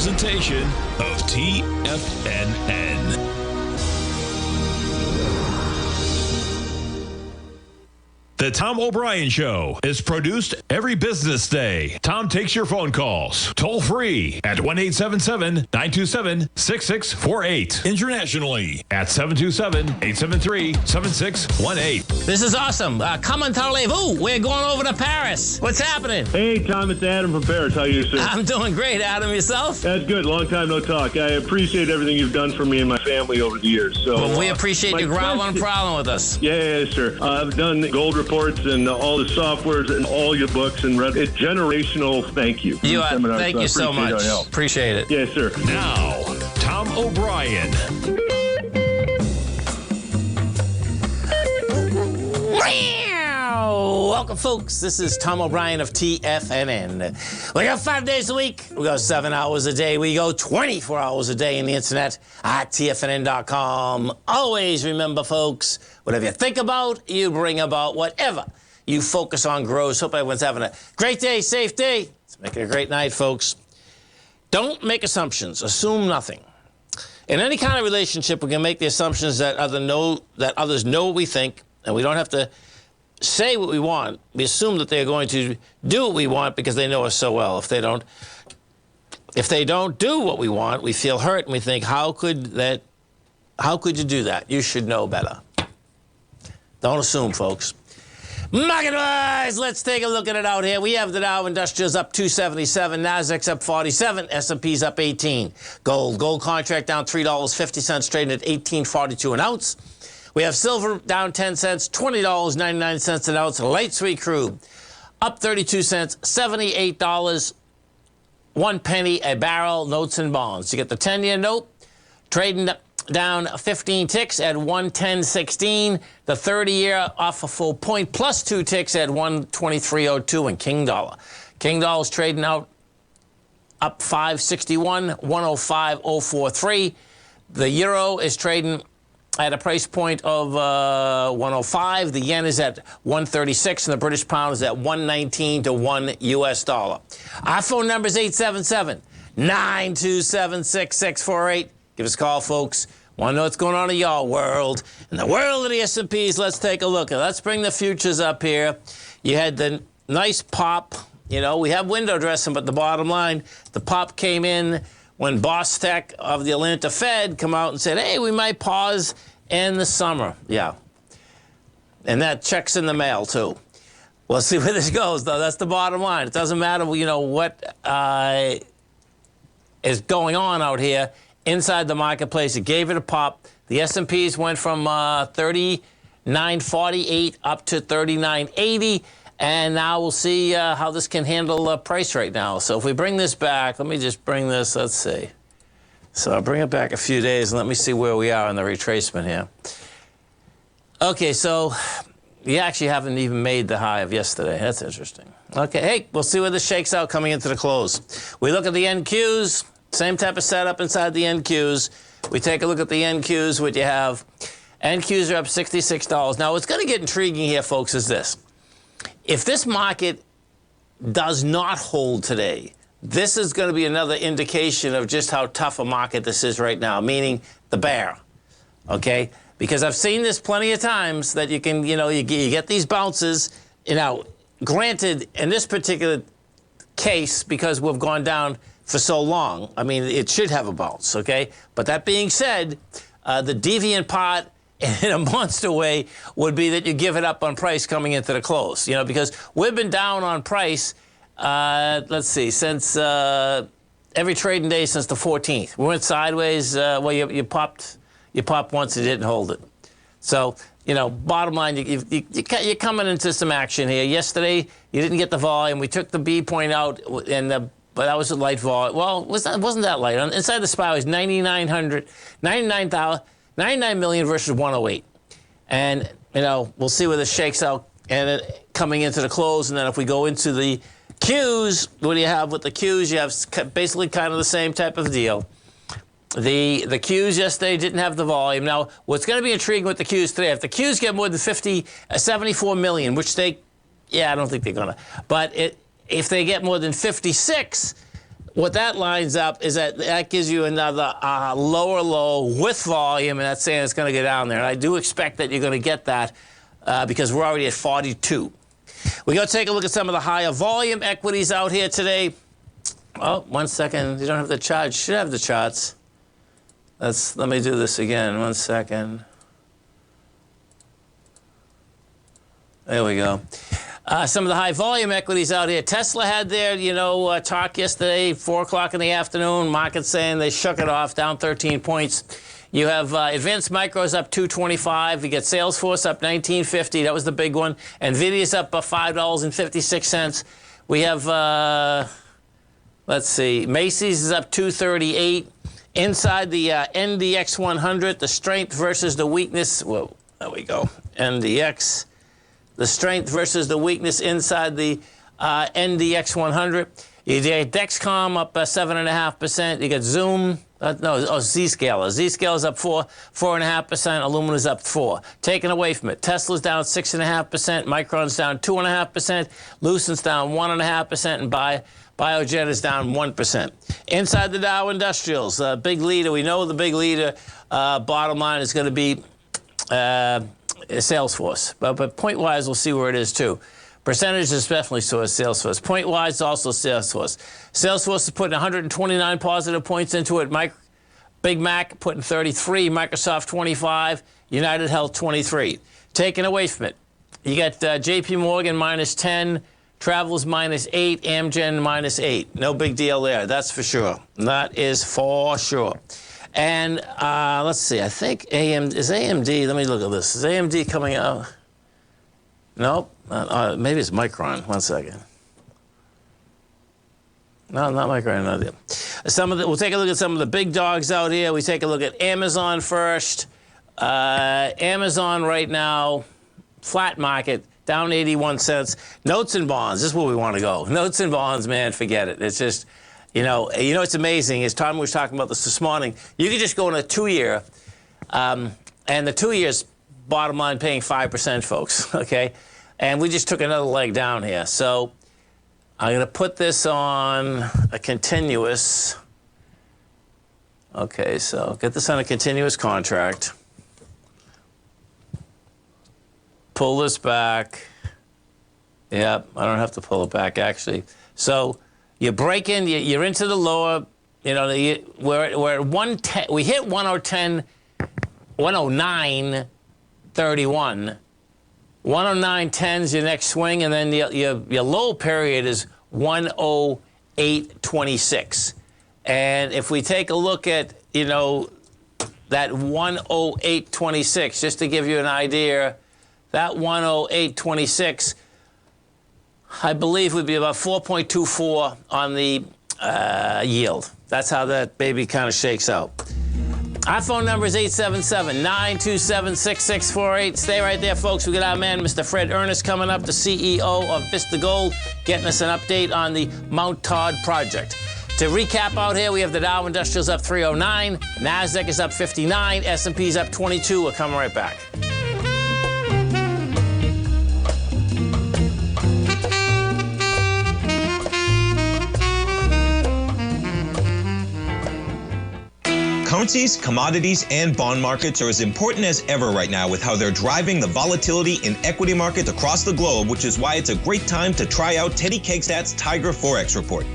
presentation of TFNN. The Tom O'Brien Show is produced every business day. Tom takes your phone calls toll free at 1-877-927-6648. Internationally at 727-873-7618. This is awesome. Come on, Tallevu. We're going over to Paris. What's happening? Hey, Tom, it's Adam from Paris. How are you, sir? I'm doing great. Adam, yourself? That's good. Long time no talk. I appreciate everything you've done for me and my family over the years. So, well, we appreciate you growling prowling with us. Yeah, sir. I've done gold reports and all the softwares and all your books and read it. Generational thank you. Thank you so much. Appreciate it. Yes, sir. Now, Tom O'Brien. Welcome, folks. This is Tom O'Brien of TFNN. We go 5 days a week. We go 7 hours a day. We go 24 hours a day on the internet at TFNN.com. Always remember, folks, whatever you think about, you bring about. Whatever you focus on grows. Hope everyone's having a great day, safe day. Let's make it a great night, folks. Don't make assumptions. Assume nothing. In any kind of relationship, we can make the assumptions that others know what we think, and we don't have to say what we want. We assume that they're going to do what we want because they know us so well. If they don't do what we want, we feel hurt and we think, how could you do that? You should know better. Don't assume, folks. Market-wise, let's take a look at it out here. We have the Dow Industrials up 277, Nasdaq's up 47, S&P's up 18. Gold contract down $3.50, trading at $18.42 an ounce. We have silver down 10 cents, $20.99 an ounce. Light sweet crude up 32 cents, $78, 1 penny a barrel. Notes and bonds. You get the 10-year note trading down 15 ticks at 110.16. The 30-year off a full point plus 2 ticks at 123.02. And King Dollar. King Dollar's trading out up 5.61, 105.043. The euro is trading at a price point of 105. The yen is at 136, and the British pound is at 119 to 1 US dollar. Our phone number is 877-927-6648. Give us a call, folks. Want to know what's going on in your world. In the world of the S&Ps, let's take a look. Let's bring the futures up here. You had the nice pop. You know, we have window dressing, but the bottom line, the pop came in when Boss Tech of the Atlanta Fed come out and said, hey, we might pause in the summer. Yeah. And that check's in the mail, too. We'll see where this goes, though. That's the bottom line. It doesn't matter, you know, what is going on out here inside the marketplace. It gave it a pop. The S&Ps went from 39.48 up to 39.80. And now we'll see how this can handle price right now. So if we bring this back, let me just bring this, let's see. So I'll bring it back a few days and let me see where we are in the retracement here. Okay, so you actually haven't even made the high of yesterday. That's interesting. Okay, hey, we'll see where this shakes out coming into the close. We look at the NQs, same type of setup inside the NQs. We take a look at the NQs, what you have. NQs are up $66. Now, what's going to get intriguing here, folks, is this. If this market does not hold today, this is going to be another indication of just how tough a market this is right now, meaning the bear, okay? Because I've seen this plenty of times that you can, you know, you get these bounces. You know, granted, in this particular case, because we've gone down for so long, I mean, it should have a bounce, okay? But that being said, the deviant part in a monster way would be that you give it up on price coming into the close, you know, because we've been down on price, let's see, since every trading day since the 14th. We went sideways. Well, you popped once, it didn't hold it. So, you know, bottom line, you're coming into some action here. Yesterday, you didn't get the volume. We took the B point out, but that was a light volume. Well, wasn't that light? Inside the SPY was 99 million versus 108. And, you know, we'll see where this shakes out and coming into the close. And then if we go into the Qs, what do you have with the Qs? You have basically kind of the same type of deal. The Qs yesterday didn't have the volume. Now, what's going to be intriguing with the Qs today, if the Qs get more than 74 million, which I don't think they're going to. But if they get more than 56, what that lines up is that gives you another lower low with volume, and that's saying it's going to go down there. And I do expect that you're going to get that because we're already at 42. We're going to take a look at some of the higher volume equities out here today. Oh, 1 second. You don't have the charts. You should have the charts. Let me do this again. 1 second. There we go. Some of the high volume equities out here. Tesla had their, talk yesterday, 4 o'clock in the afternoon. Market saying they shook it off, down 13 points. You have Advanced Micros up 225. You get Salesforce up 19.50. That was the big one. Nvidia's up $5.56. We have, let's see, Macy's is up 238. Inside the NDX 100, the strength versus the weakness. Whoa, there we go. NDX. The strength versus the weakness inside the NDX 100. You get Dexcom up 7.5%. You get Zoom, Zscaler. Zscaler's up 4.5%. Illumina's up 4%. Taken away from it, Tesla's down 6.5%. Micron's down 2.5%. Lucent's down 1.5%. And Biogen is down 1%. Inside the Dow Industrials, big leader. We know the big leader. Bottom line is going to be Salesforce, but point-wise, we'll see where it is too. Percentage is definitely so is Salesforce. Point-wise, also Salesforce. Salesforce is putting 129 positive points into it. Big Mac putting 33, Microsoft 25, United Health 23. Taken away from it, you got JP Morgan minus 10, Travelers minus 8, Amgen minus 8. No big deal there, that's for sure. That is for sure. And let's see, I think is AMD, let me look at this. Is AMD coming out? Nope, maybe it's Micron, 1 second. No, not Micron, not it. We'll take a look at some of the big dogs out here. We take a look at Amazon first. Amazon right now, flat market, down 81 cents. Notes and bonds, this is where we want to go. Notes and bonds, man, forget it. It's just, it's amazing. As Tom was talking about this morning, you can just go on a 2-year, and the 2 years, bottom line, paying 5%, folks, okay? And we just took another leg down here. So I'm going to put this on a continuous. Okay, so get this on a continuous contract. Pull this back. Yep, I don't have to pull it back, actually. So you break in, you're into the lower, we're at 110, we hit 110, 109.31. 109.10 is your next swing, and then your low period is 108.26. And if we take a look at, that 108.26, just to give you an idea, that 108.26, I believe would be about 4.24 on the yield. That's how that baby kind of shakes out. Our phone number is 877-927-6648. Stay right there, folks. We got our man, Mr. Fred Ernest, coming up, the CEO of Vista Gold, getting us an update on the Mount Todd project. To recap out here, we have the Dow Industrials up 309, NASDAQ is up 59, S&P's up 22. We're coming right back. Currencies, commodities, and bond markets are as important as ever right now with how they're driving the volatility in equity markets across the globe, which is why it's a great time to try out Teddy Kegstat's Tiger Forex Report.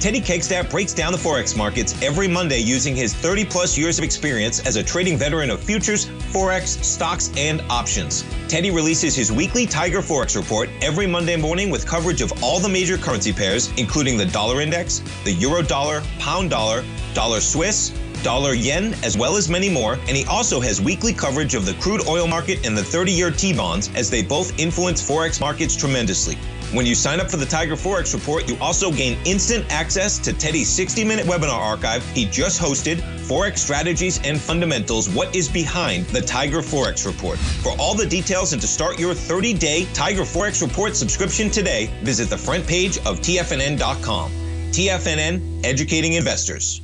Teddy Kegstat breaks down the Forex markets every Monday using his 30-plus years of experience as a trading veteran of futures, Forex, stocks, and options. Teddy releases his weekly Tiger Forex Report every Monday morning with coverage of all the major currency pairs, including the dollar index, the euro dollar, pound dollar, dollar Swiss, dollar yen, as well as many more, and he also has weekly coverage of the crude oil market and the 30-year T-bonds, as they both influence Forex markets tremendously. When you sign up for the Tiger Forex Report, you also gain instant access to Teddy's 60-minute webinar archive he just hosted, Forex Strategies and Fundamentals, What is Behind the Tiger Forex Report. For all the details and to start your 30-day Tiger Forex Report subscription today, visit the front page of TFNN.com. TFNN, educating investors.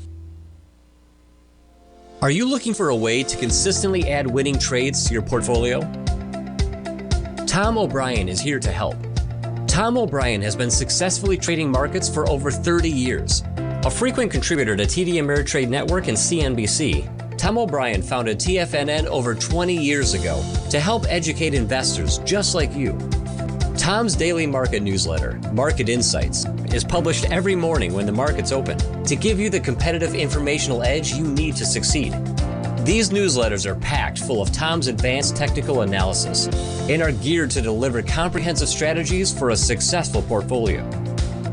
Are you looking for a way to consistently add winning trades to your portfolio? Tom O'Brien is here to help. Tom O'Brien has been successfully trading markets for over 30 years. A frequent contributor to TD Ameritrade Network and CNBC, Tom O'Brien founded TFNN over 20 years ago to help educate investors just like you. Tom's daily market newsletter, Market Insights, is published every morning when the market's open to give you the competitive informational edge you need to succeed. These newsletters are packed full of Tom's advanced technical analysis and are geared to deliver comprehensive strategies for a successful portfolio.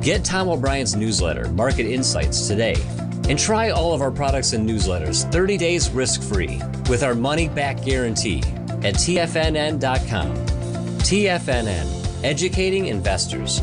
Get Tom O'Brien's newsletter, Market Insights, today and try all of our products and newsletters 30 days risk-free with our money-back guarantee at TFNN.com. TFNN. Educating investors.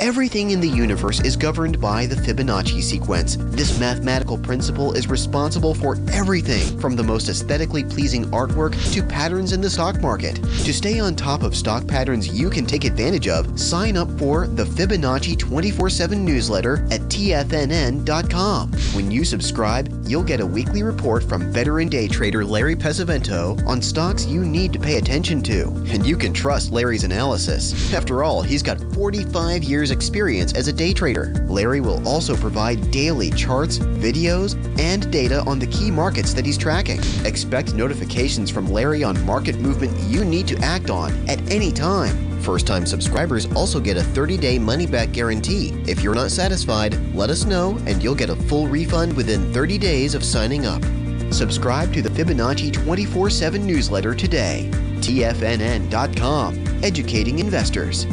Everything in the universe is governed by the Fibonacci sequence. This mathematical principle is responsible for everything from the most aesthetically pleasing artwork to patterns in the stock market. To stay on top of stock patterns you can take advantage of, sign up for the Fibonacci 24/7 newsletter at TFNN.com. When you subscribe, you'll get a weekly report from veteran day trader Larry Pesavento on stocks you need to pay attention to. And you can trust Larry's analysis. After all, he's got 45 years experience as a day trader. Larry will also provide daily charts, videos, and data on the key markets that he's tracking. Expect notifications from Larry on market movement you need to act on at any time. First-time subscribers also get a 30-day money-back guarantee. If you're not satisfied, let us know and you'll get a full refund within 30 days of signing up. Subscribe to the Fibonacci 24/7 newsletter today. TFNN.com. Educating investors.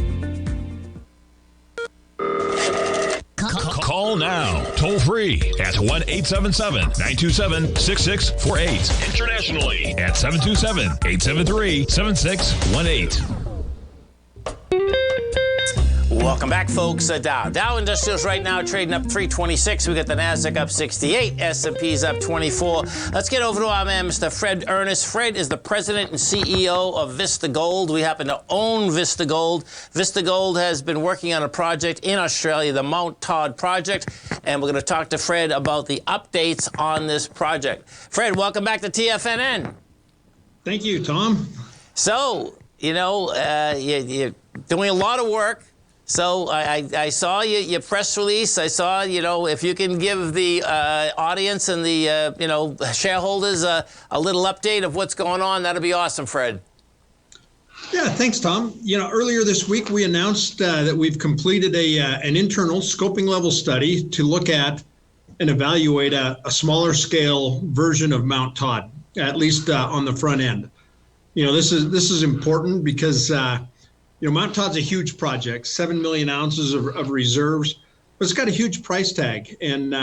Call now, toll free at 1-877-927-6648. Internationally at 727-873-7618. Welcome back, folks. Dow Industrials right now trading up 326. We got the Nasdaq up 68. S&P's up 24. Let's get over to our man, Mr. Fred Ernest. Fred is the president and CEO of Vista Gold. We happen to own Vista Gold. Vista Gold has been working on a project in Australia, the Mount Todd project, and we're going to talk to Fred about the updates on this project. Fred, welcome back to TFNN. Thank you, Tom. So, you're doing a lot of work. So I saw your press release. I saw, if you can give the audience and the, shareholders a little update of what's going on, that'd be awesome, Fred. Yeah, thanks, Tom. Earlier this week, we announced that we've completed an internal scoping level study to look at and evaluate a smaller scale version of Mount Todd, at least on the front end. This is important because Mount Todd's a huge project, 7 million ounces of reserves, but it's got a huge price tag. And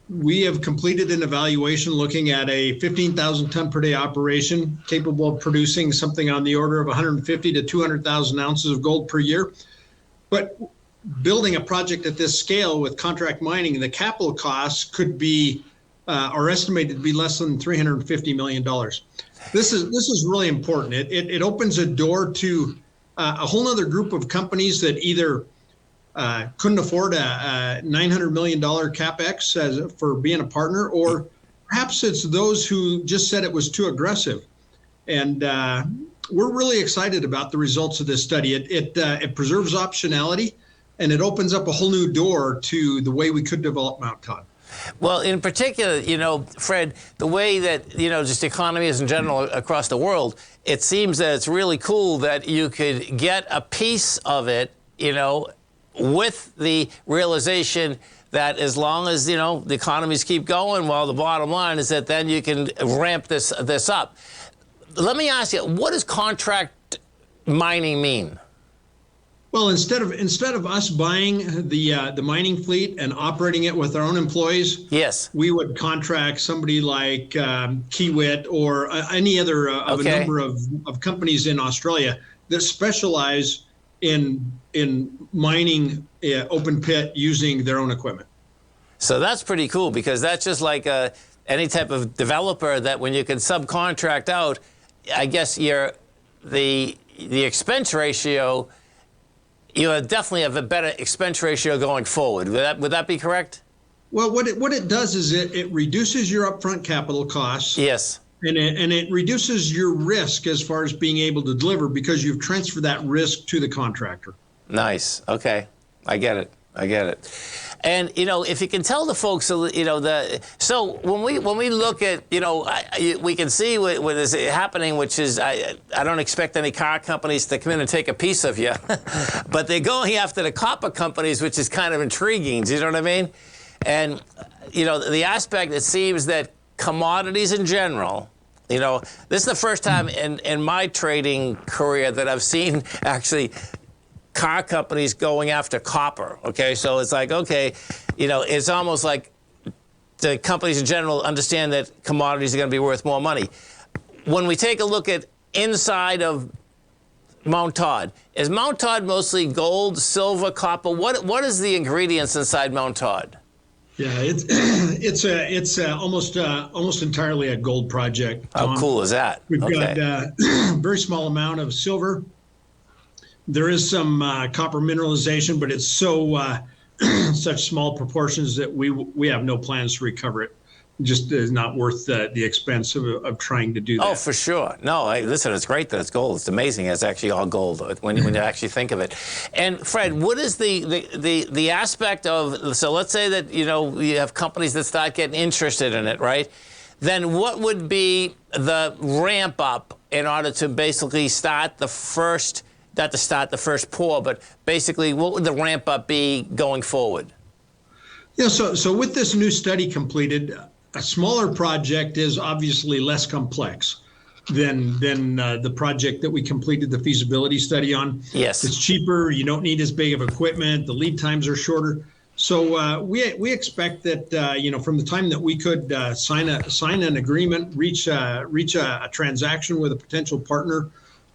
we have completed an evaluation looking at a 15,000 ton per day operation capable of producing something on the order of 150 to 200,000 ounces of gold per year. But building a project at this scale with contract mining, the capital costs could be, are estimated to be less than $350 million. This is really important. It opens a door to a whole other group of companies that either couldn't afford a $900 million capex for being a partner, or perhaps it's those who just said it was too aggressive. And we're really excited about the results of this study. It preserves optionality, and it opens up a whole new door to the way we could develop Mount Todd. Well, in particular, Fred, the way that, just the economy is in general across the world, it seems that it's really cool that you could get a piece of it, with the realization that as long as, the economies keep going, well, the bottom line is that then you can ramp this up. Let me ask you, what does contract mining mean? Well, instead of us buying the mining fleet and operating it with our own employees, yes, we would contract somebody like Kiewit or any other of a number of companies in Australia that specialize in mining open pit using their own equipment. So that's pretty cool, because that's just like any type of developer that when you can subcontract out, I guess the expense ratio. You definitely have a better expense ratio going forward. Would that be correct? Well, what it does is it reduces your upfront capital costs. Yes. And it reduces your risk as far as being able to deliver because you've transferred that risk to the contractor. Nice. Okay. I get it. And, if you can tell the folks, so when we look at, we can see what is happening, which is I don't expect any car companies to come in and take a piece of you, but they're going after the copper companies, which is kind of intriguing. Do you know what I mean? And, the aspect, it seems that commodities in general, this is the first time in my trading career that I've seen actually car companies going after copper, okay? So it's like, okay, it's almost like the companies in general understand that commodities are going to be worth more money. When we take a look at inside of Mount Todd, is Mount Todd mostly gold, silver, copper? What is the ingredients inside Mount Todd? Yeah, it's almost entirely a gold project. How cool is that? We've got a very small amount of silver. There is some copper mineralization, but it's so such small proportions that we have no plans to recover it. Just is not worth the expense of trying to do that. Oh, for sure. No, listen, it's great that it's gold. It's amazing it's actually all gold when you actually think of it. And Fred, what is the aspect of, so let's say that, you have companies that start getting interested in it, right? Then what would be the ramp up in order to basically start the first, not to start the first pour, but basically what would the ramp up be going forward? Yeah, so with this new study completed, a smaller project is obviously less complex than the project that we completed the feasibility study on. Yes. It's cheaper. You don't need as big of equipment. The lead times are shorter. So we expect that from the time that we could sign an agreement, reach a transaction with a potential partner,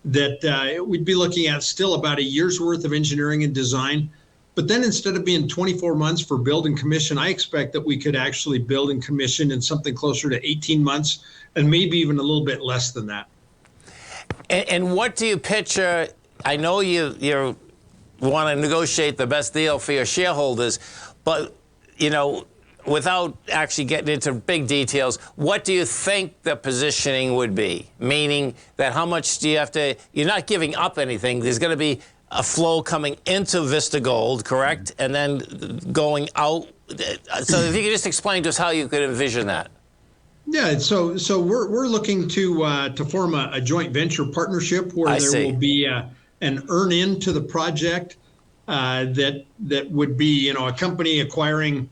that we'd be looking at still about a year's worth of engineering and design. But then instead of being 24 months for build and commission, I expect that we could actually build and commission in something closer to 18 months and maybe even a little bit less than that. And what do you picture? I know you want to negotiate the best deal for your shareholders, but, without actually getting into big details, what do you think the positioning would be? Meaning that how much do you have to, you're not giving up anything. There's going to be a flow coming into Vista Gold, correct? And then going out. So if you could just explain to us how you could envision that. Yeah, so we're looking to form a joint venture partnership where there will be an earn-in to the project that would be, a company acquiring,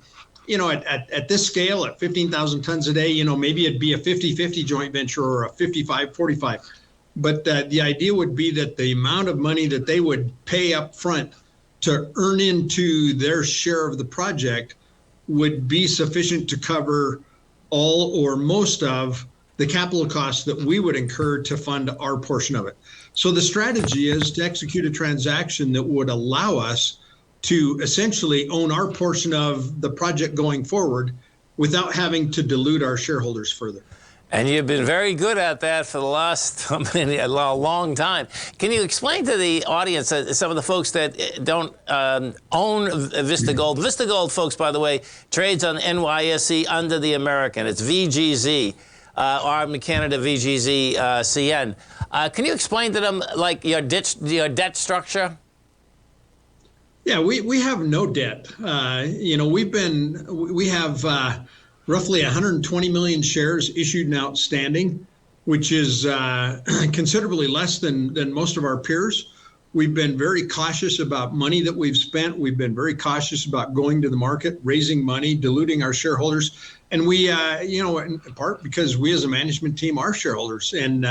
at this scale, at 15,000 tons a day, maybe it'd be a 50-50 joint venture or a 55-45. But the idea would be that the amount of money that they would pay up front to earn into their share of the project would be sufficient to cover all or most of the capital costs that we would incur to fund our portion of it. So the strategy is to execute a transaction that would allow us to essentially own our portion of the project going forward without having to dilute our shareholders further. And you've been very good at that for the last a long time. Can you explain to the audience, some of the folks that don't own Vista Gold? Vista Gold, folks, by the way, trades on NYSE under the American. It's VGZ, or in Canada, VGZ CN. Can you explain to them, like, your debt structure? Yeah, we have no debt. We have roughly 120 million shares issued and outstanding, which is considerably less than most of our peers. We've been very cautious about money that we've spent. We've been very cautious about going to the market, raising money, diluting our shareholders. And we, in part because we as a management team are shareholders. And,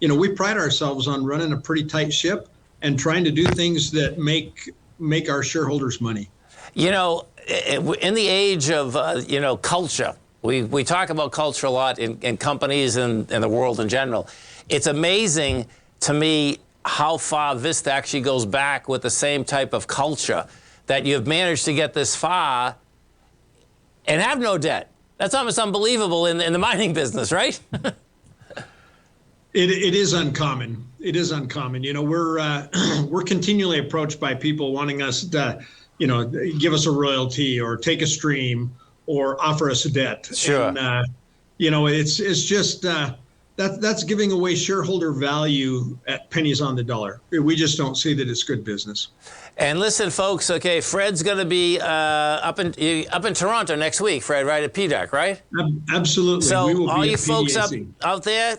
we pride ourselves on running a pretty tight ship and trying to do things that make our shareholders money. In the age of, culture, we talk about culture a lot in companies and in the world in general. It's amazing to me how far Vista actually goes back with the same type of culture, that you've managed to get this far and have no debt. That's almost unbelievable in the mining business, right? It is uncommon. It is uncommon. We're continually approached by people wanting us to, give us a royalty or take a stream or offer us a debt. Sure. And, it's just, that's giving away shareholder value at pennies on the dollar. We just don't see that it's good business. And listen, folks, okay, Fred's going to be up in Toronto next week, Fred, right, at PDAC, right? Absolutely. So we will all be you at folks PDAC. out there,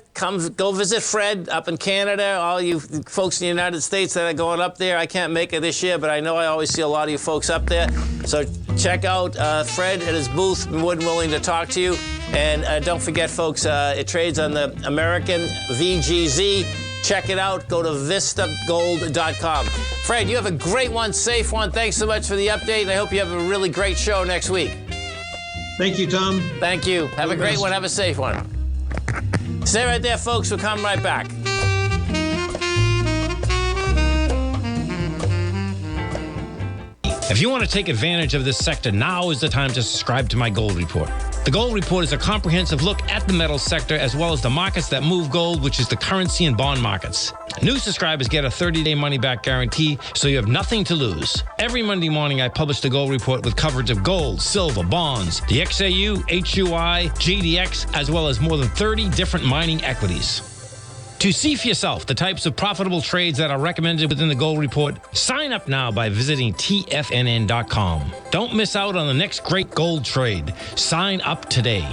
go visit Fred up in Canada. All you folks in the United States that are going up there, I can't make it this year, but I know I always see a lot of you folks up there. So check out Fred at his booth, more than willing to talk to you. And don't forget, folks, it trades on the American VGZ. Check it out. Go to vistagold.com. Fred, you have a great one, safe one. Thanks so much for the update, and I hope you have a really great show next week. Thank you, Tom. Thank you. Have a great one. Have a safe one. Stay right there, folks. We'll come right back. If you want to take advantage of this sector, now is the time to subscribe to my Gold Report. The Gold Report is a comprehensive look at the metals sector as well as the markets that move gold, which is the currency and bond markets. New subscribers get a 30-day money-back guarantee, so you have nothing to lose. Every Monday morning, I publish the Gold Report with coverage of gold, silver, bonds, the XAU, HUI, GDX, as well as more than 30 different mining equities. To see for yourself the types of profitable trades that are recommended within the Gold Report, sign up now by visiting TFNN.com. Don't miss out on the next great gold trade. Sign up today.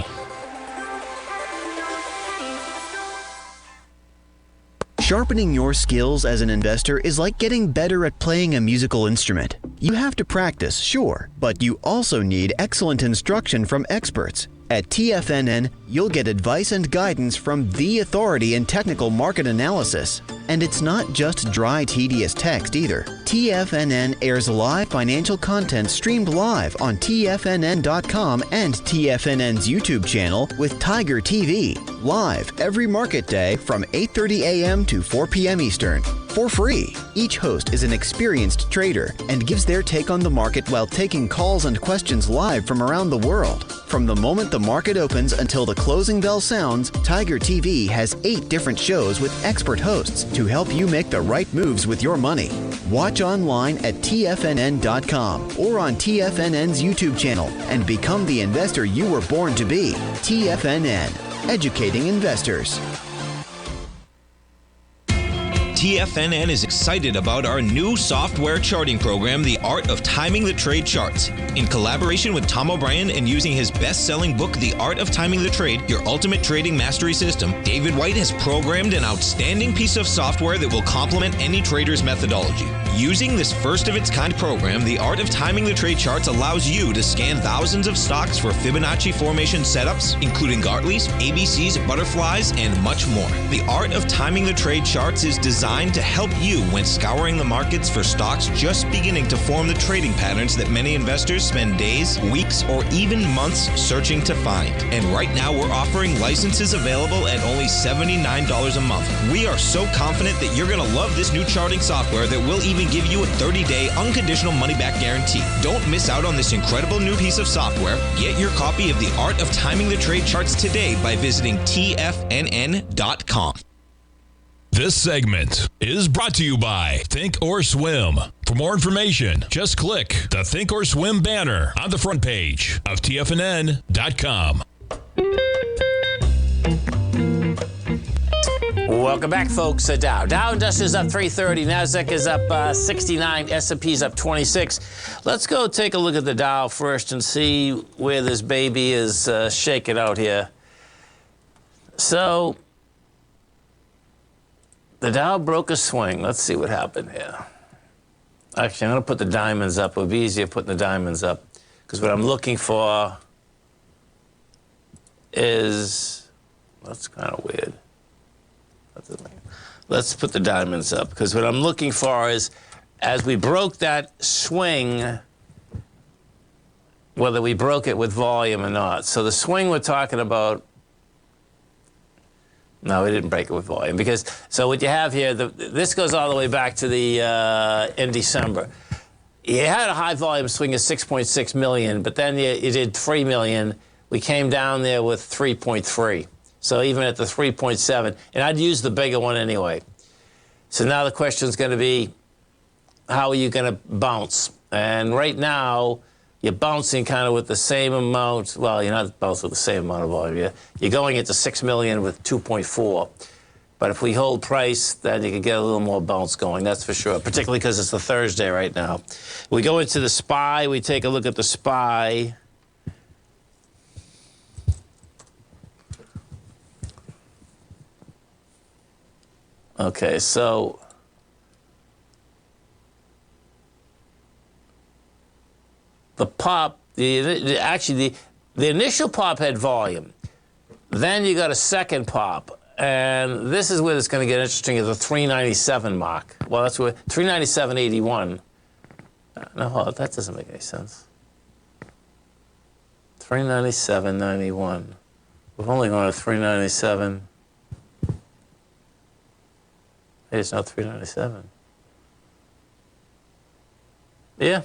Sharpening your skills as an investor is like getting better at playing a musical instrument. You have to practice, sure, but you also need excellent instruction from experts. At TFNN, you'll get advice and guidance from the authority in technical market analysis. And it's not just dry, tedious text either. TFNN airs live financial content streamed live on TFNN.com and TFNN's YouTube channel with Tiger TV, live every market day from 8:30 a.m. to 4 p.m. Eastern. For free. Each host is an experienced trader and gives their take on the market while taking calls and questions live from around the world. From the moment the market opens until the closing bell sounds, Tiger TV has 8 different shows with expert hosts to help you make the right moves with your money. Watch online at TFNN.com or on TFNN's YouTube channel and become the investor you were born to be. TFNN, educating investors. TFNN is excited about our new software charting program, The Art of Timing the Trade Charts. In collaboration with Tom O'Brien and using his best-selling book, The Art of Timing the Trade, Your Ultimate Trading Mastery System, David White has programmed an outstanding piece of software that will complement any trader's methodology. Using this first-of-its-kind program, The Art of Timing the Trade Charts allows you to scan thousands of stocks for Fibonacci formation setups, including Gartley's, ABCs, butterflies, and much more. The Art of Timing the Trade Charts is designed to help you when scouring the markets for stocks just beginning to form the trading patterns that many investors spend days, weeks, or even months searching to find. And right now we're offering licenses available at only $79 a month. We are so confident that you're going to love this new charting software that will even give you a 30-day unconditional money-back guarantee. Don't miss out on this incredible new piece of software. Get your copy of The Art of Timing the Trade Charts today by visiting TFNN.com. This segment is brought to you by Thinkorswim. For more information, just click the Thinkorswim banner on the front page of TFNN.com. Welcome back, folks. Dow Industrial is up 330. NASDAQ is up 69. S&P's up 26. Let's go take a look at the Dow first and see where this baby is shaking out here. So the Dow broke a swing. Let's see what happened here. Actually, I'm going to put the diamonds up. It would be easier putting the diamonds up because what I'm looking for is, that's kind of weird. Let's put the diamonds up because what I'm looking for is, as we broke that swing, whether we broke it with volume or not. So the swing we're talking about, no, we didn't break it with volume because, so what you have here, this goes all the way back to the, in December. You had a high volume swing of 6.6 million, but then you did 3 million. We came down there with 3.3. So even at the 3.7, and I'd use the bigger one anyway. So now the question is going to be, how are you going to bounce? And right now, you're bouncing kind of with the same amount. Well, you're not bouncing with the same amount of volume. You're going into 6 million with 2.4. But if we hold price, then you can get a little more bounce going, that's for sure, particularly because it's the Thursday right now. We go into the SPY. We take a look at the SPY. Okay, so the pop, actually the initial pop had volume. Then you got a second pop, and this is where it's going to get interesting at the 397 mark. Well, that's where 397.81. No, hold on, that doesn't make any sense. 397.91. We've only gone to 397. Hey, it's not 397. Yeah.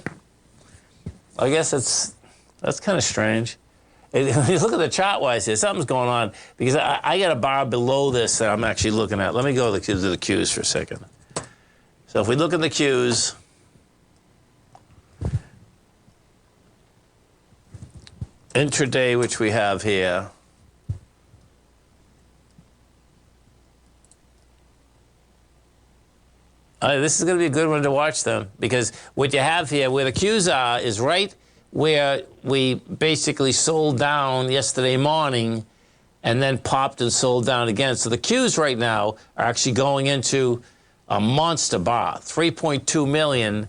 I guess that's kind of strange. If you look at the chart-wise here, something's going on, because I got a bar below this that I'm actually looking at. Let me go to the Qs for a second. So if we look at the Qs, intraday, which we have here, this is going to be a good one to watch, then, because what you have here, where the Qs are, is right where we basically sold down yesterday morning and then popped and sold down again. So the Qs right now are actually going into a monster bar, 3.2 million,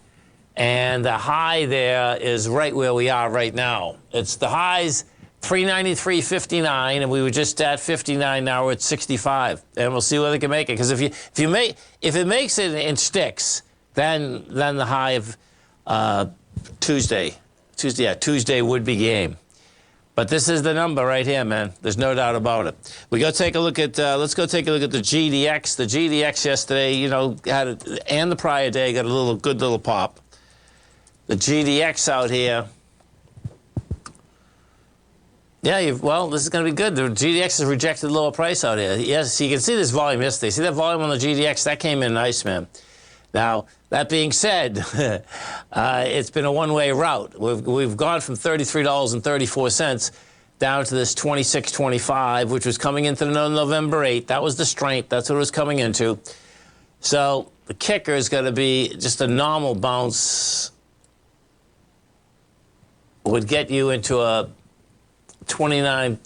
and the high there is right where we are right now. It's the highs 393.59, and we were just at 59. Now we're at 65, and we'll see whether they can make it. Because if it makes it and sticks, then the high of Tuesday would be game. But this is the number right here, man. There's no doubt about it. We go take a look at. Let's go take a look at the GDX. The GDX yesterday, and the prior day got a good little pop. The GDX out here. Yeah, well, this is going to be good. The GDX has rejected lower price out here. Yes, you can see this volume yesterday. See that volume on the GDX? That came in nice, man. Now, that being said, it's been a one-way route. We've gone from $33.34 down to this $26.25, which was coming into the November 8th. That was the strength. That's what it was coming into. So the kicker is going to be just a normal bounce would get you into a 29.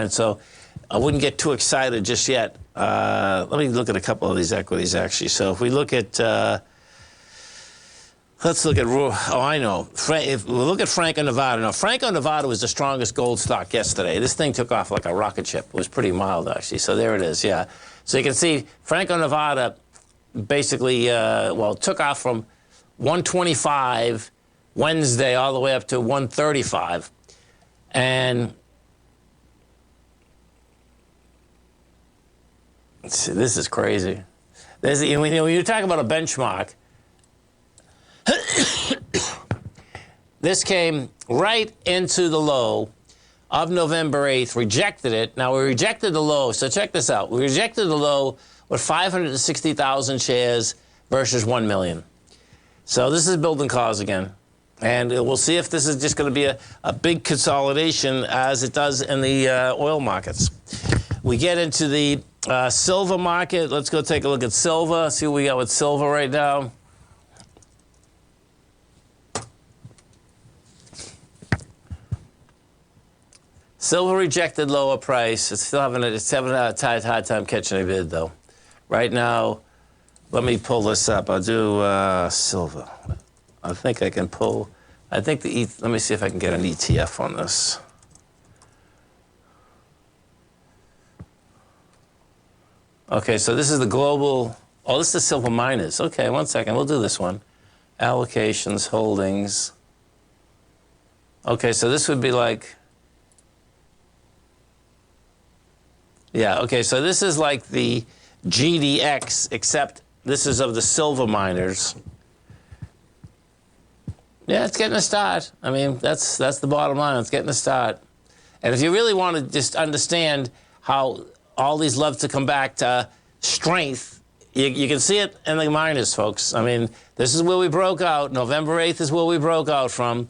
So I wouldn't get too excited just yet. Let me look at a couple of these equities, actually. So if we look at, let's look at, I know. If we look at Franco-Nevada. Now, Franco-Nevada was the strongest gold stock yesterday. This thing took off like a rocket ship. It was pretty mild, actually. So there it is, yeah. So you can see Franco-Nevada basically, took off from 125 Wednesday all the way up to 135. And this is crazy. When you talk about a benchmark, this came right into the low of November 8th, rejected it. Now, we rejected the low, so check this out. We rejected the low with 560,000 shares versus 1 million. So this is building cause again. And we'll see if this is just going to be a big consolidation as it does in the oil markets. We get into the silver market. Let's go take a look at silver, see what we got with silver right now. Silver rejected lower price. It's having a hard time catching a bid, though. Right now, let me pull this up. I'll do silver. I think I can pull. Let me see if I can get an ETF on this. Okay, so this is the global. Oh, this is the silver miners. Okay, 1 second. We'll do this one. Allocations, holdings. Okay, so this would be like. Yeah, okay, so this is like the GDX, except this is of the silver miners. Yeah, it's getting a start. I mean, that's the bottom line. It's getting a start. And if you really want to just understand how all these love to come back to strength, you can see it in the miners, folks. I mean, this is where we broke out. November 8th is where we broke out from.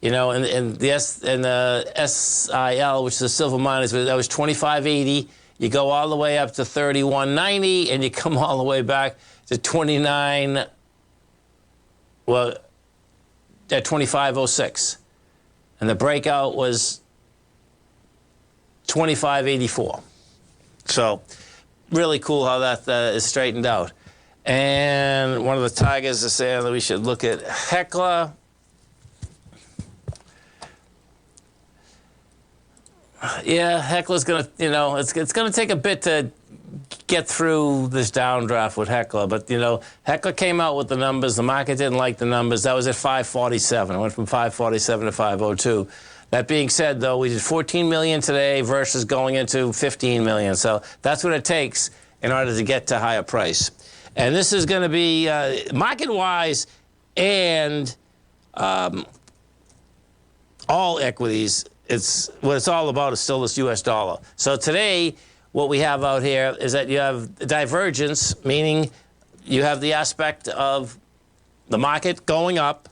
and the SIL, which is the silver miners, that was 25.80. You go all the way up to 31.90, and you come all the way back to 29. Well, at 25.06, and the breakout was 25.84. So, really cool how that is straightened out. And one of the tigers is saying that we should look at Heckler. Yeah, Heckler's gonna, it's gonna take a bit to get through this downdraft with Heckler, but Heckler came out with the numbers. The market didn't like the numbers. That was at 547. It went from 547 to 502. That being said, though, we did 14 million today versus going into 15 million. So that's what it takes in order to get to higher price. And this is going to be market-wise and all equities. What it's all about is still this U.S. dollar. So today, what we have out here is that you have divergence, meaning you have the aspect of the market going up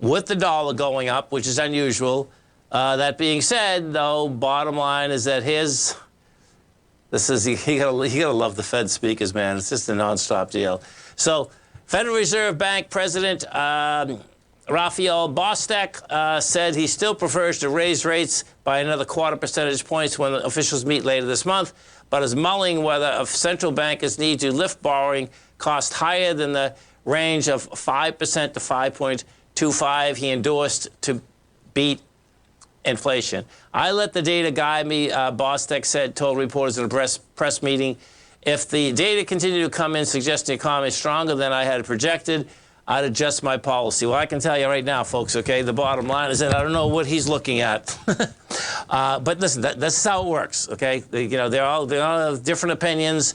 with the dollar going up, which is unusual. That being said, though, bottom line is that you gotta love the Fed speakers, man. It's just a nonstop deal. So, Federal Reserve Bank President Raphael Bostic said he still prefers to raise rates by another 0.25 percentage points when officials meet later this month, but is mulling whether central bankers need to lift borrowing costs higher than the range of 5% to 5.25 he endorsed to beat inflation. I let the data guide me, Bostic told reporters in a press meeting. If the data continue to come in suggesting the economy is stronger than I had projected, I'd adjust my policy. Well, I can tell you right now, folks, okay, the bottom line is that I don't know what he's looking at. But listen, that's how it works, okay? They all have different opinions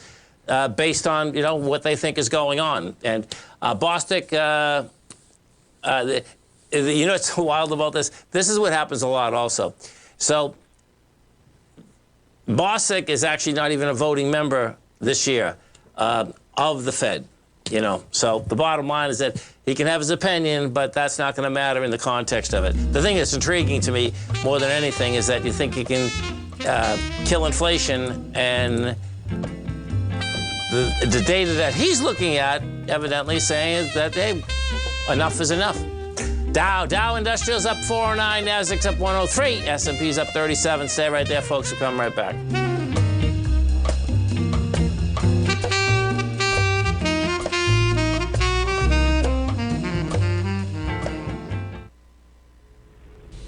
based on, what they think is going on. And Bostic, what's so wild about this? This is what happens a lot also. So Bostic is actually not even a voting member this year of the Fed. So the bottom line is that he can have his opinion, but that's not going to matter in the context of it. The thing that's intriguing to me more than anything is that you think you can kill inflation, and the data that he's looking at evidently saying that, hey, enough is enough. Dow Industrial's up 409, Nasdaq's up 103, S&P's up 37. Stay right there, folks. We'll come right back.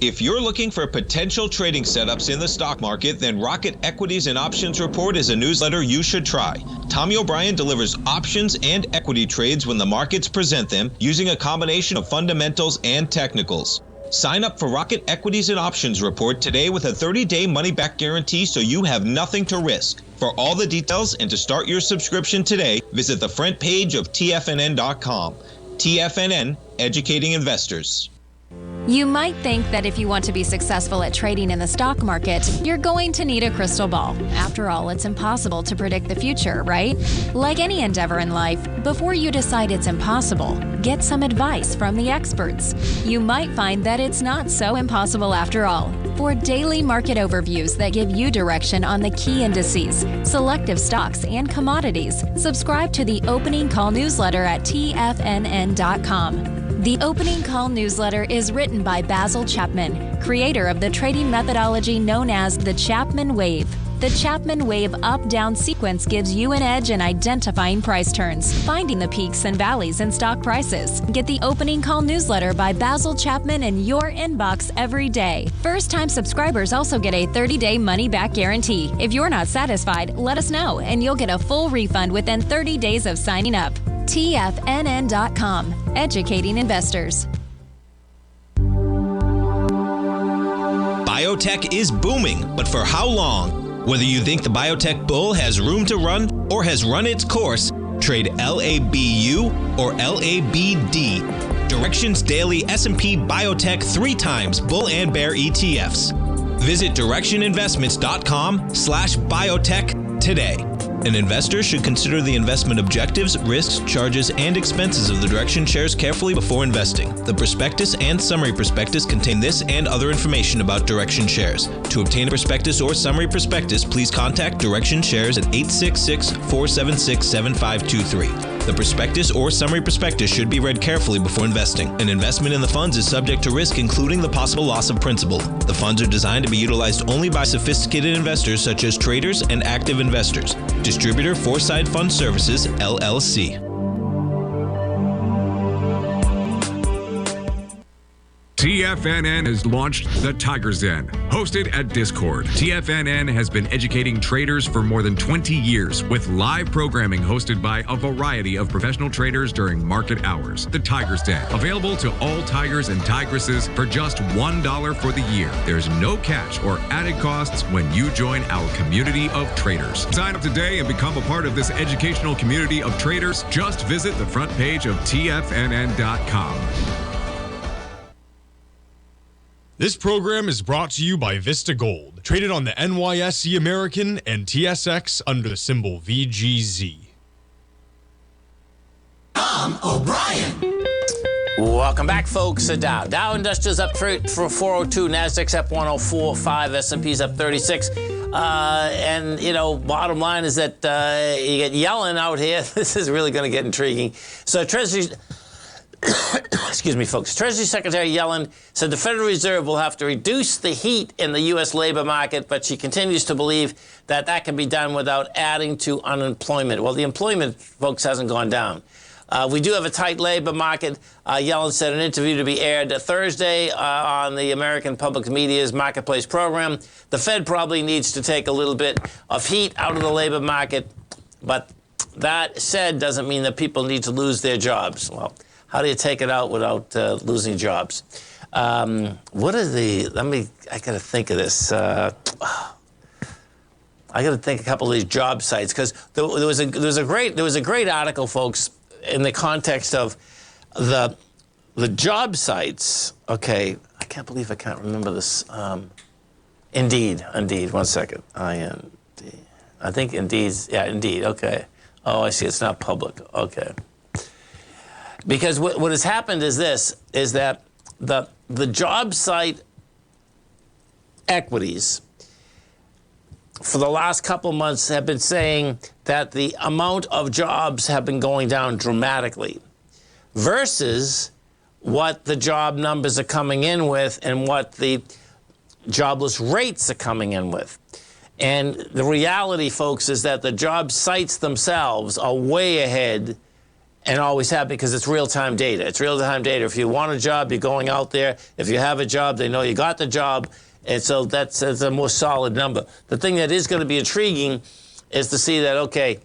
If you're looking for potential trading setups in the stock market, then Rocket Equities and Options Report is a newsletter you should try. Tommy O'Brien delivers options and equity trades when the markets present them, using a combination of fundamentals and technicals. Sign up for Rocket Equities and Options Report today with a 30-day money-back guarantee, so you have nothing to risk. For all the details and to start your subscription today, visit the front page of TFNN.com. TFNN, educating investors. You might think that if you want to be successful at trading in the stock market, you're going to need a crystal ball. After all, it's impossible to predict the future, right? Like any endeavor in life, before you decide it's impossible, get some advice from the experts. You might find that it's not so impossible after all. For daily market overviews that give you direction on the key indices, selective stocks, and commodities, subscribe to the Opening Call newsletter at TFNN.com. The Opening Call newsletter is written by Basil Chapman, creator of the trading methodology known as the Chapman Wave. The Chapman Wave up-down sequence gives you an edge in identifying price turns, finding the peaks and valleys in stock prices. Get the Opening Call newsletter by Basil Chapman in your inbox every day. First-time subscribers also get a 30-day money-back guarantee. If you're not satisfied, let us know, and you'll get a full refund within 30 days of signing up. TFNN.com, educating investors. Biotech is booming, but for how long? Whether you think the biotech bull has room to run or has run its course, trade LABU or LABD. Direction's daily S&P Biotech 3 times bull and bear ETFs. Visit directioninvestments.com/biotech today. An investor should consider the investment objectives, risks, charges, and expenses of the Direction shares carefully before investing. The prospectus and summary prospectus contain this and other information about Direction shares. To obtain a prospectus or summary prospectus, please contact Direction Shares at 866-476-7523. The prospectus or summary prospectus should be read carefully before investing. An investment in the funds is subject to risk, including the possible loss of principal. The funds are designed to be utilized only by sophisticated investors such as traders and active investors. Distributor Foreside Fund Services, LLC. TFNN has launched the Tiger's Den. Hosted at Discord, TFNN has been educating traders for more than 20 years with live programming hosted by a variety of professional traders during market hours. The Tiger's Den, available to all tigers and tigresses for just $1 for the year. There's no catch or added costs when you join our community of traders. Sign up today and become a part of this educational community of traders. Just visit the front page of TFNN.com. This program is brought to you by Vista Gold, traded on the NYSE American and TSX under the symbol VGZ. Tom O'Brien. Welcome back, folks. Dow Industrials up for 402, Nasdaq's up 104.5, S&P's up 36. And, you know, bottom line is that you get Yellen out here. This is really going to get intriguing. So Treasury... Excuse me, folks. Treasury Secretary Yellen said the Federal Reserve will have to reduce the heat in the U.S. labor market, but she continues to believe that that can be done without adding to unemployment. Well, the employment, folks, hasn't gone down. We do have a tight labor market. Yellen said in an interview to be aired Thursday on the American Public Media's Marketplace program. The Fed probably needs to take a little bit of heat out of the labor market, but that said doesn't mean that people need to lose their jobs. Well, how do you take it out without losing jobs? What are the? I got to think of this. I got to think a couple of these job sites because there was a great article, folks, in the context of the job sites. Okay, I can't believe I can't remember this. Indeed. 1 second. I think Indeed's. Yeah, Indeed. Okay. Oh, I see. It's not public. Okay. Because what has happened is this, is that the job site equities for the last couple months have been saying that the amount of jobs have been going down dramatically versus what the job numbers are coming in with and what the jobless rates are coming in with. And the reality, folks, is that the job sites themselves are way ahead and always have, because it's real-time data. It's real-time data. If you want a job, you're going out there. If you have a job, they know you got the job. And so that's a more solid number. The thing that is going to be intriguing is to see that, okay,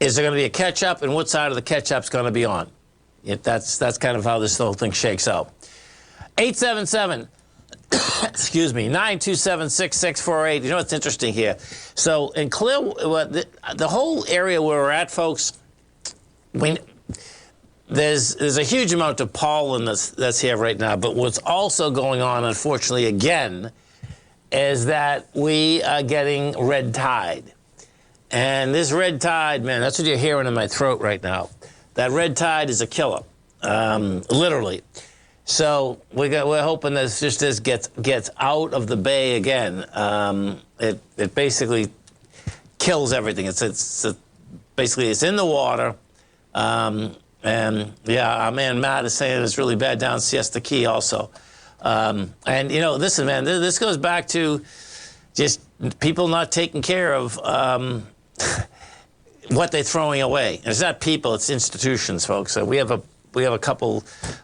is there going to be a catch-up, and what side of the catch-up is going to be on? That's kind of how this whole thing shakes out. 877, excuse me, 927-6648. You know what's interesting here? So in Clearwater, the whole area where we're at, folks, there's a huge amount of pollen that's here right now, but what's also going on, unfortunately, again, is that we are getting red tide. And this red tide, man, that's what you're hearing in my throat right now. That red tide is a killer, literally. So we're hoping that this gets out of the bay again. It basically kills everything. It's basically it's in the water. And yeah, our man Matt is saying it's really bad down Siesta Key also. And you know, listen, man, this goes back to just people not taking care of what they're throwing away. And it's not people, it's institutions, folks. So we have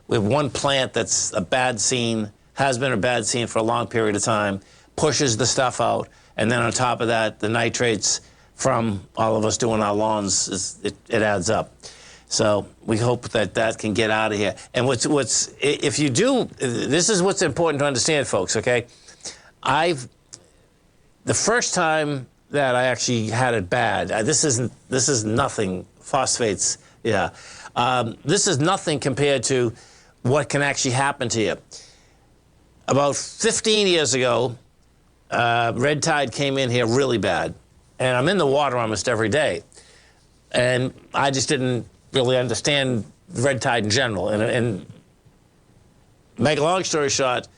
one plant that's a bad scene, has been a bad scene for a long period of time, pushes the stuff out, and then on top of that, the nitrates from all of us doing our lawns, it adds up. So we hope that can get out of here. And if you do, this is what's important to understand, folks, okay? The first time that I actually had it bad, this is nothing, phosphates, yeah. This is nothing compared to what can actually happen to you. About 15 years ago, red tide came in here really bad. and I'm in the water almost every day. And I just didn't really understand red tide in general. And make a long story short,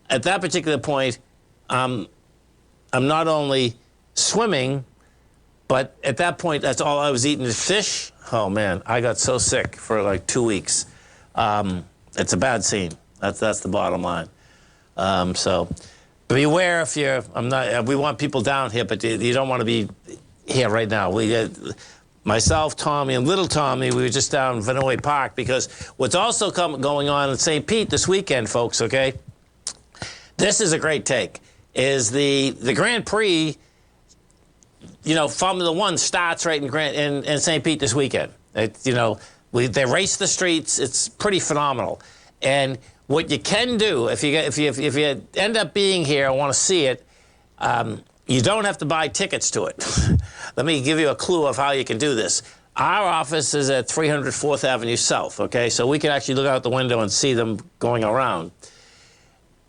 at that particular point, I'm not only swimming, but at that point, that's all I was eating is fish. Oh, man, I got so sick for like 2 weeks. It's a bad scene. That's the bottom line. So beware if you're, we want people down here, but you don't want to be here right now. Myself, Tommy, and little Tommy, we were just down Vinoy Park because what's also going on in St. Pete this weekend, folks, okay? This is a great take, is the Grand Prix, you know, Formula One starts right in St. Pete this weekend. They race the streets. It's pretty phenomenal. And what you can do, if you end up being here and want to see it, you don't have to buy tickets to it. Let me give you a clue of how you can do this. Our office is at 300 4th Avenue South, okay? So we can actually look out the window and see them going around.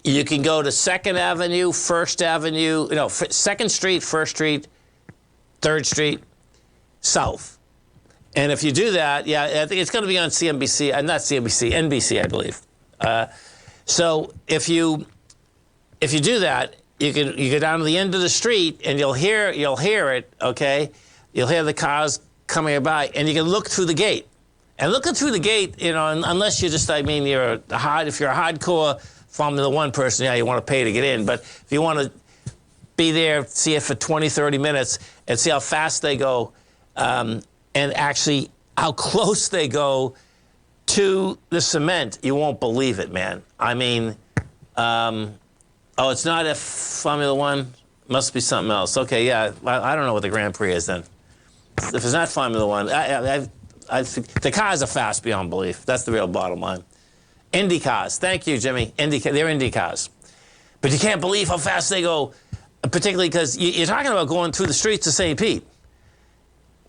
You can go to 2nd Avenue, 1st Avenue, 2nd Street, 1st Street, 3rd Street, South. And if you do that, yeah, I think it's going to be on CNBC, not CNBC, NBC, I believe. So if you do that, you go down to the end of the street and you'll hear it, okay? You'll hear the cars coming by, and you can look through the gate. And looking through the gate, unless you're just, if you're a hardcore Formula One person, yeah, you want to pay to get in. But if you want to be there, see it for 20, 30 minutes, and see how fast they go, and actually how close they go to the cement, you won't believe it, man. I mean, it's not F Formula One? Must be something else. Okay, yeah, I don't know what the Grand Prix is then. If it's not Formula One, the cars are fast beyond belief. That's the real bottom line. Indy cars. Thank you, Jimmy. They're Indy cars. But you can't believe how fast they go, particularly because you're talking about going through the streets of St. Pete.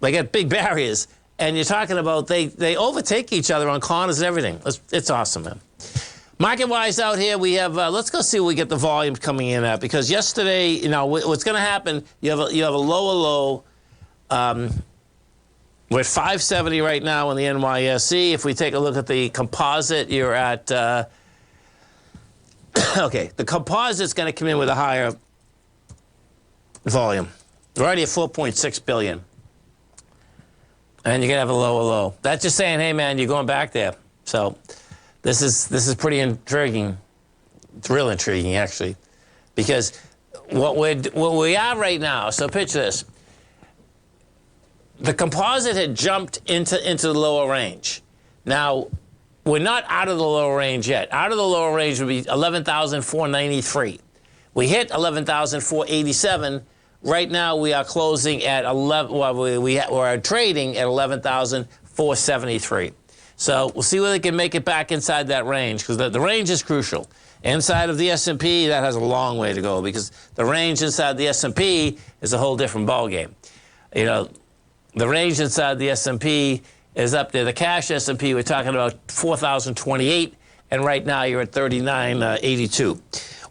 They got big barriers, and you're talking about they overtake each other on corners and everything. It's awesome, man. Market-wise out here, we have, let's go see what we get the volume coming in at, because yesterday, what's going to happen, you have a lower low. We're at 570 right now in the NYSE. If we take a look at the composite, you're at, okay, the composite's going to come in with a higher volume. We're already at 4.6 billion. And you're going to have a lower low. That's just saying, hey, man, you're going back there. So this is pretty intriguing. It's real intriguing, actually, because what we are right now, so picture this. The composite had jumped into the lower range. Now, we're not out of the lower range yet. Out of the lower range would be 11,493. We hit 11,487. Right now, we are closing at 11. Well, we're trading at 11,473. So we'll see whether they can make it back inside that range, because the range is crucial. Inside of the S&P, that has a long way to go, because the range inside the S&P is a whole different ballgame. The range inside the S&P is up there. The cash S&P, we're talking about 4,028, and right now you're at 3982.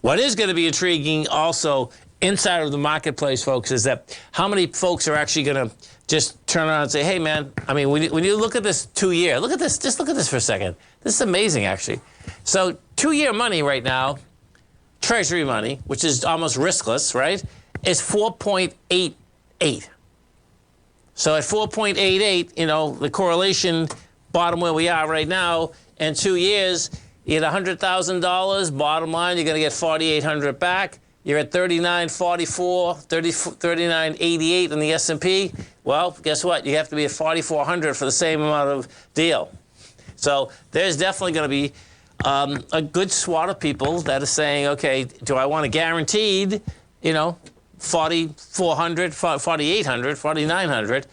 What is going to be intriguing also inside of the marketplace, folks, is that how many folks are actually going to just turn around and say, hey, man, I mean, when you look at this 2-year, look at this, just look at this for a second. This is amazing, actually. So 2-year money right now, Treasury money, which is almost riskless, right, is 4.88. So at 4.88, the correlation, bottom where we are right now, in 2 years, you get $100,000. Bottom line, you're going to get $4,800 back. You're at 39.44, 39.88 in the S&P. Well, guess what? You have to be at 4,400 for the same amount of deal. So there's definitely going to be a good swat of people that are saying, okay, do I want a guaranteed, 4,400, 4,800, 4,900,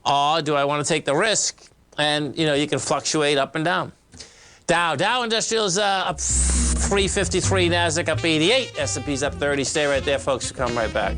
or do I want to take the risk? And, you can fluctuate up and down. Dow Industrials up 353, NASDAQ up 88, S&P's up 30. Stay right there, folks. We'll come right back.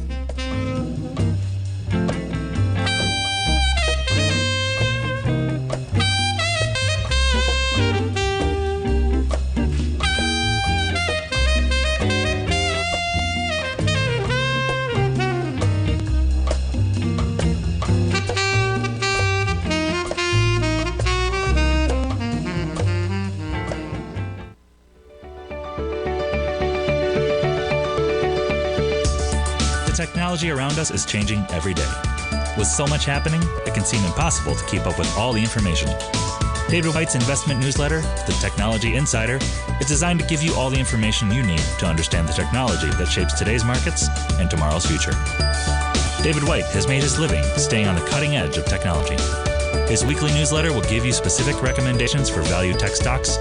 The technology around us is changing every day. With so much happening, it can seem impossible to keep up with all the information. David White's investment newsletter, The Technology Insider, is designed to give you all the information you need to understand the technology that shapes today's markets and tomorrow's future. David White has made his living staying on the cutting edge of technology. His weekly newsletter will give you specific recommendations for value tech stocks,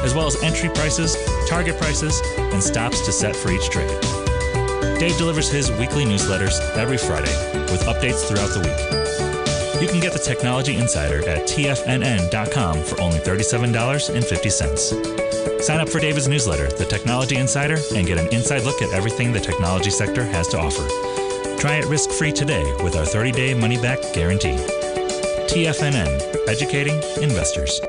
as well as entry prices, target prices, and stops to set for each trade. Dave delivers his weekly newsletters every Friday with updates throughout the week. You can get the Technology Insider at TFNN.com for only $37.50. Sign up for David's newsletter, The Technology Insider, and get an inside look at everything the technology sector has to offer. Try it risk-free today with our 30-day money-back guarantee. TFNN, educating investors.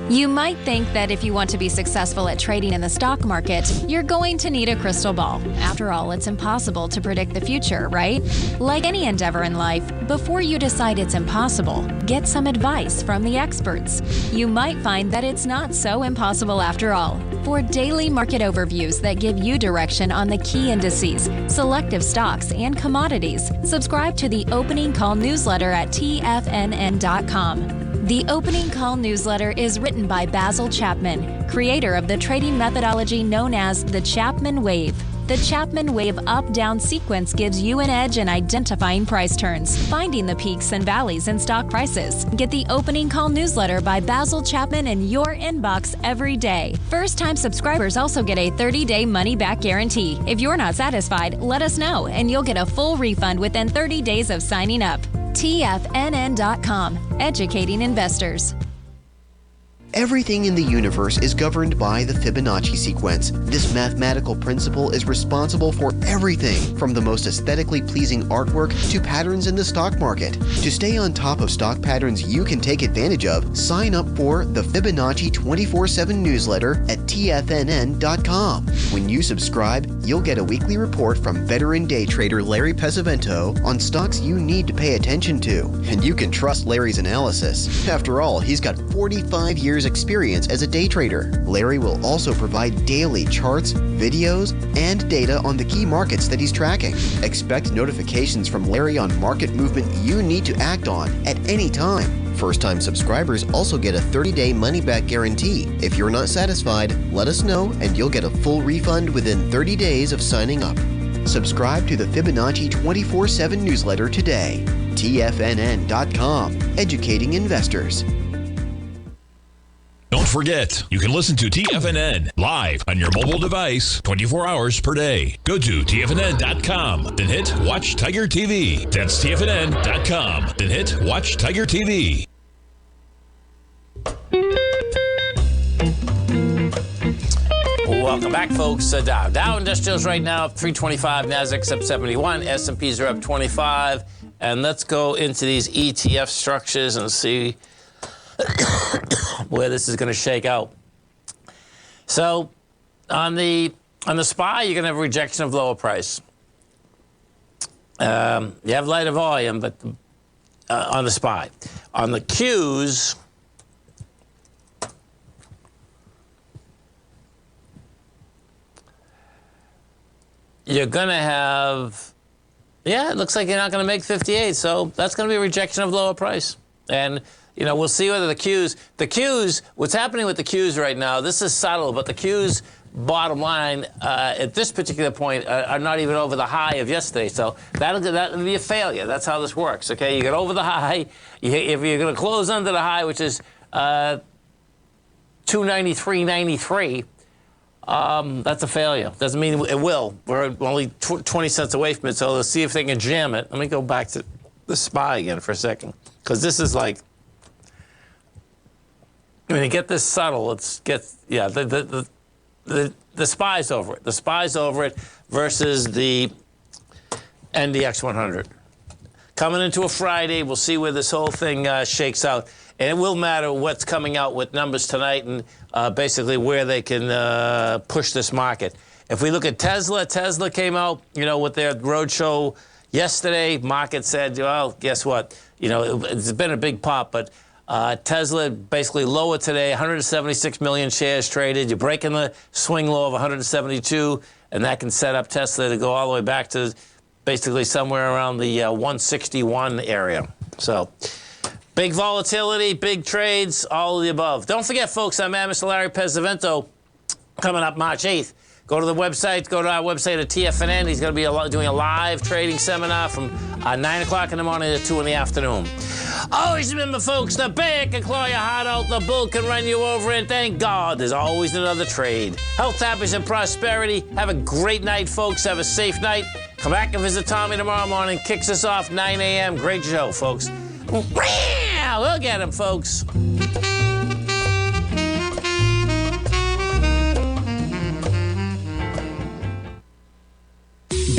You might think that if you want to be successful at trading in the stock market, you're going to need a crystal ball. After all, it's impossible to predict the future, right? Like any endeavor in life, before you decide it's impossible, get some advice from the experts. You might find that it's not so impossible after all. For daily market overviews that give you direction on the key indices, selective stocks, and commodities, subscribe to the Opening Call newsletter at TFNN.com. The Opening Call newsletter is written by Basil Chapman, creator of the trading methodology known as the Chapman Wave. The Chapman Wave up-down sequence gives you an edge in identifying price turns, finding the peaks and valleys in stock prices. Get the Opening Call newsletter by Basil Chapman in your inbox every day. First-time subscribers also get a 30-day money-back guarantee. If you're not satisfied, let us know, and you'll get a full refund within 30 days of signing up. TFNN.com, educating investors. Everything in the universe is governed by the Fibonacci sequence. This mathematical principle is responsible for everything from the most aesthetically pleasing artwork to patterns in the stock market. To stay on top of stock patterns you can take advantage of, sign up for the Fibonacci 24/7 newsletter at TFNN.com. When you subscribe, you'll get a weekly report from veteran day trader Larry Pesavento on stocks you need to pay attention to. And you can trust Larry's analysis. After all, he's got 45 years experience as a day trader. Larry will also provide daily charts, videos, and data on the key markets that he's tracking. Expect notifications from Larry on market movement you need to act on at any time. First-time subscribers also get a 30-day money-back guarantee. If you're not satisfied, let us know and you'll get a full refund within 30 days of signing up. Subscribe to the Fibonacci 24/7 newsletter today. TFNN.com, educating investors. Don't forget, you can listen to TFNN live on your mobile device 24 hours per day. Go to TFNN.com, then hit Watch Tiger TV. That's TFNN.com, then hit Watch Tiger TV. Welcome back, folks. Dow Industrials right now up 325, Nasdaq's up 71, S&Ps are up 25. And let's go into these ETF structures and see where this is going to shake out. So on the SPY, you're going to have a rejection of lower price. You have lighter volume, but on the SPY. On the Qs, you're going to have, it looks like you're not going to make 58, so that's going to be a rejection of lower price. And we'll see whether the Qs, what's happening with the Qs right now, this is subtle, but the Qs bottom line at this particular point are not even over the high of yesterday. So that'll be a failure. That's how this works, okay? You get over the high. If you're going to close under the high, which is 293.93, that's a failure. Doesn't mean it will. We're only 20 cents away from it, so let's see if they can jam it. Let me go back to the SPY again for a second, because this is like, when you get this subtle, the SPY's over it. The SPY's over it versus the NDX 100. Coming into a Friday, we'll see where this whole thing shakes out. And it will matter what's coming out with numbers tonight and basically where they can push this market. If we look at Tesla came out, with their roadshow yesterday. Market said, well, guess what? It's been a big pop, but Tesla basically lower today, 176 million shares traded. You're breaking the swing low of 172, and that can set up Tesla to go all the way back to basically somewhere around the 161 area. So big volatility, big trades, all of the above. Don't forget, folks, I'm Mr. Larry Pesavento coming up March 8th. Go to the website, go to our website at TFNN. He's going to be doing a live trading seminar from 9 o'clock in the morning to 2 in the afternoon. Always remember, folks, the bear can claw your heart out, the bull can run you over, and thank God there's always another trade. Health, happiness, and prosperity. Have a great night, folks. Have a safe night. Come back and visit Tommy tomorrow morning. Kicks us off 9 a.m. Great show, folks. We'll get him, folks.